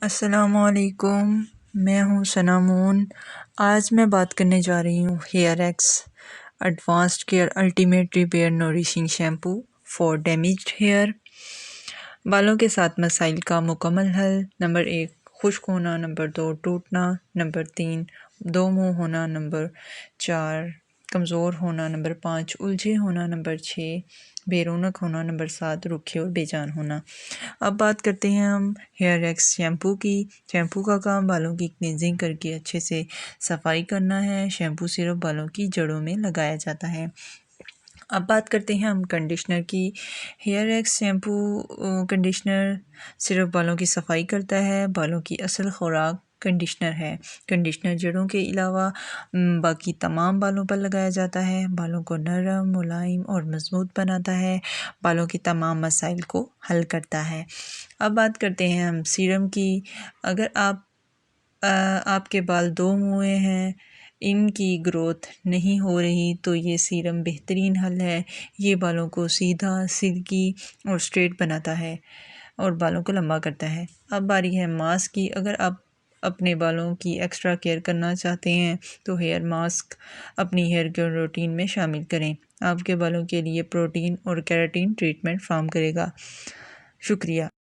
अस्सलामुअलैकुम। मैं हूँ सनामून। आज मैं बात करने जा रही हूँ hair X advanced care ultimate repair nourishing shampoo for damaged hair. बालों के साथ मसाइल का मुकम्मल हल। नंबर 1 खुश्क होना, नंबर 2 टूटना, नंबर 3 दो मुंह होना, नंबर 4 कमज़ोर होना, नंबर 5 उलझे होना, नंबर 6 बेरौनक होना, नंबर 7 रुखे और बेजान होना। अब बात करते हैं हम हेयर एक्स शैम्पू की। शैम्पू का काम बालों की क्लींजिंग करके अच्छे से सफाई करना है। शैम्पू सिर्फ बालों की जड़ों में लगाया जाता है। अब बात करते हैं हम कंडीशनर की। हेयर एक्स शैम्पू कंडीशनर सिर्फ बालों की सफाई करता है। बालों की असल खुराक कंडीशनर है। कंडीशनर जड़ों के अलावा बाकी तमाम बालों पर लगाया जाता है। बालों को नरम, मुलायम और मजबूत बनाता है। बालों के तमाम मसाइल को हल करता है। अब बात करते हैं हम सीरम की। अगर आपके बाल दो मुए हैं, इनकी ग्रोथ नहीं हो रही, तो ये सीरम बेहतरीन हल है। ये बालों को सीधा, सिल्की और स्ट्रेट बनाता है और बालों को लंबा करता है। अब बारी है मास्क की। अगर आप अपने बालों की एक्स्ट्रा केयर करना चाहते हैं तो हेयर मास्क अपनी हेयर केयर रूटीन में शामिल करें। आपके बालों के लिए प्रोटीन और केराटिन ट्रीटमेंट फार्म करेगा। शुक्रिया।